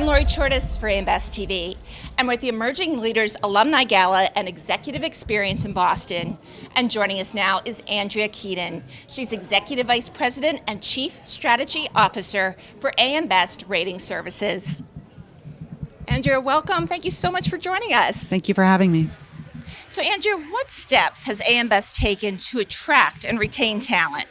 Lori Chortis for AMBest TV. I'm with the Emerging Leaders Alumni Gala and Executive Experience in Boston. And joining us now is Andrea Keenan. She's Executive Vice President and Chief Strategy Officer for AMBest Rating Services. Andrea, welcome. Thank you so much for joining us. Thank you for having me. So Andrea, what steps has AMBest taken to attract and retain talent?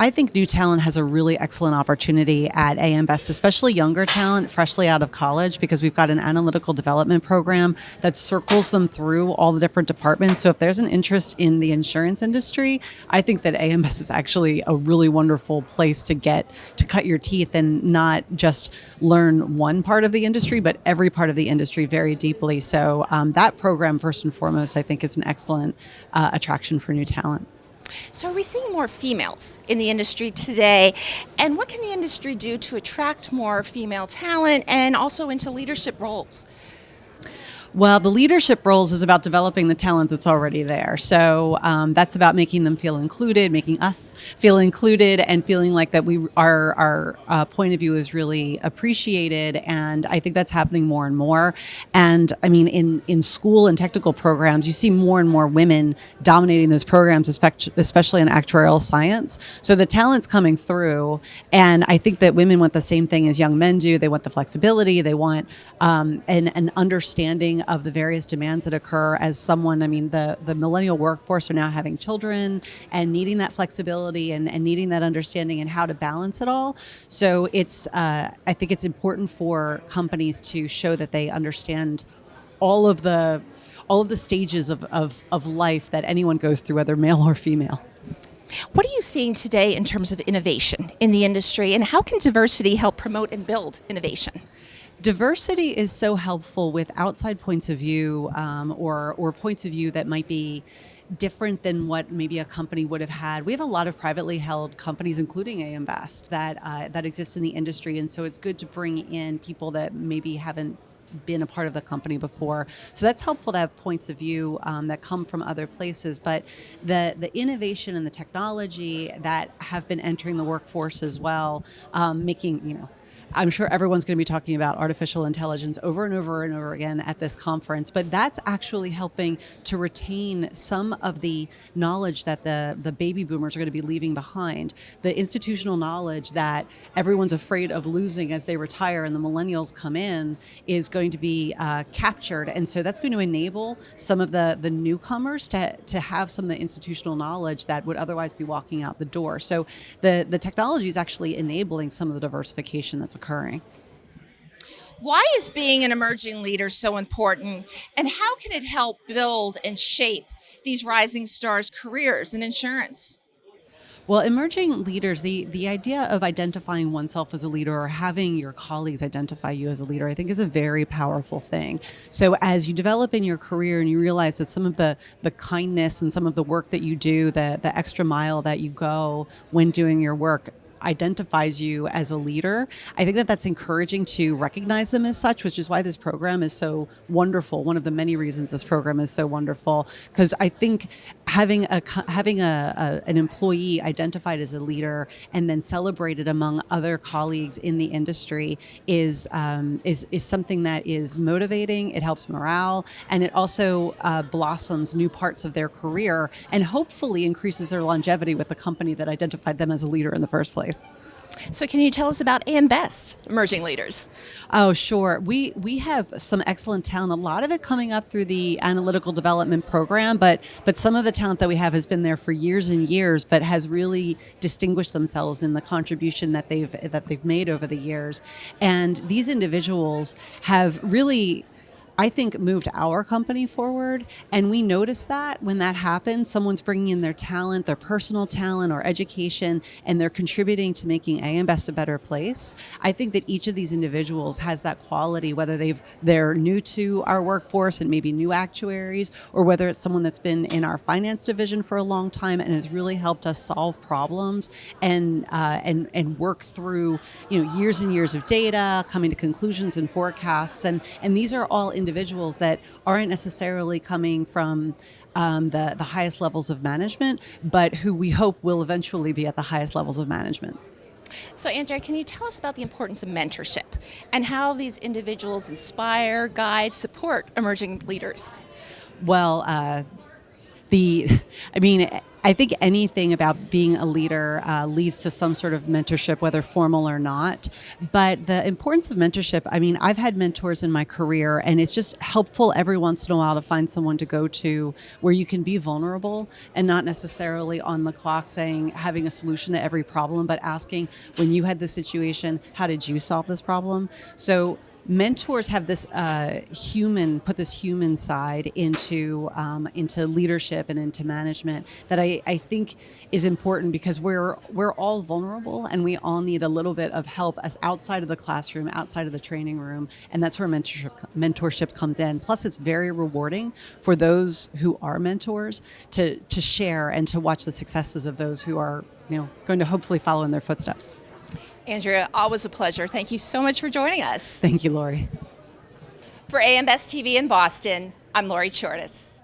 I think new talent has a really excellent opportunity at AMBest, especially younger talent freshly out of college, because we've got an analytical development program that circles them through all the different departments. So if there's an interest in the insurance industry, I think that AMBest is actually a really wonderful place to get to cut your teeth and not just learn one part of the industry, but every part of the industry very deeply. So that program, first and foremost, I think is an excellent attraction for new talent. So are we seeing more females in the industry today? And what can the industry do to attract more female talent and also into leadership roles? Well, the leadership roles is about developing the talent that's already there. So that's about making them feel included, making us feel included, and feeling like that our point of view is really appreciated. And I think that's happening more and more. And I mean, in school and technical programs, you see more and more women dominating those programs, especially in actuarial science. So the talent's coming through. And I think that women want the same thing as young men do. They want the flexibility. They want an understanding of the various demands that occur as someone. I mean, the millennial workforce are now having children and needing that flexibility and needing that understanding and how to balance it all. So it's I think it's important for companies to show that they understand all of the stages of life that anyone goes through, whether male or female. What are you seeing today in terms of innovation in the industry, and how can diversity help promote and build innovation? Diversity is so helpful with outside points of view or points of view that might be different than what maybe a company would have had. We have a lot of privately held companies, including AMBest, that exist in the industry, and so it's good to bring in people that maybe haven't been a part of the company before. So that's helpful to have points of view that come from other places. But the innovation and the technology that have been entering the workforce as well, making, I'm sure everyone's going to be talking about artificial intelligence over and over and over again at this conference, but that's actually helping to retain some of the knowledge that the baby boomers are going to be leaving behind. The institutional knowledge that everyone's afraid of losing as they retire and the millennials come in is going to be captured. And so that's going to enable some of the newcomers to have some of the institutional knowledge that would otherwise be walking out the door. So the technology is actually enabling some of the diversification that's occurring. Why is being an emerging leader so important, and how can it help build and shape these rising stars' careers in insurance? Well, emerging leaders, the idea of identifying oneself as a leader or having your colleagues identify you as a leader, I think is a very powerful thing. So as you develop in your career and you realize that some of the kindness and some of the work that you do, the extra mile that you go when doing your work, identifies you as a leader, I think that that's encouraging to recognize them as such, which is why this program is so wonderful. One of the many reasons this program is so wonderful, because I think having an employee identified as a leader and then celebrated among other colleagues in the industry is something that is motivating. It helps morale, and it also blossoms new parts of their career and hopefully increases their longevity with the company that identified them as a leader in the first place. So can you tell us about AMBest Emerging Leaders? Oh, sure. We have some excellent talent, a lot of it coming up through the analytical development program, but some of the talent that we have has been there for years and years, but has really distinguished themselves in the contribution that they've made over the years. And these individuals have really, I think, moved our company forward. And we notice that when that happens, someone's bringing in their talent, their personal talent or education, and they're contributing to making AMBest a better place. I think that each of these individuals has that quality, whether they're new to our workforce and maybe new actuaries, or whether it's someone that's been in our finance division for a long time and has really helped us solve problems and work through years and years of data, coming to conclusions and forecasts. And these are all individuals that aren't necessarily coming from the highest levels of management, but who we hope will eventually be at the highest levels of management. So, Andrea, can you tell us about the importance of mentorship and how these individuals inspire, guide, support emerging leaders? Well, the I mean, I think anything about being a leader leads to some sort of mentorship, whether formal or not. But the importance of mentorship, I mean, I've had mentors in my career, and it's just helpful every once in a while to find someone to go to where you can be vulnerable and not necessarily on the clock saying, having a solution to every problem, but asking, when you had this situation, how did you solve this problem? So mentors have this put this human side into leadership and into management that I think is important, because we're all vulnerable and we all need a little bit of help as outside of the classroom, outside of the training room, and that's where mentorship comes in. Plus, it's very rewarding for those who are mentors to share and to watch the successes of those who are going to hopefully follow in their footsteps. Andrea, always a pleasure. Thank you so much for joining us. Thank you, Lori. For AM Best TV in Boston, I'm Lori Chortis.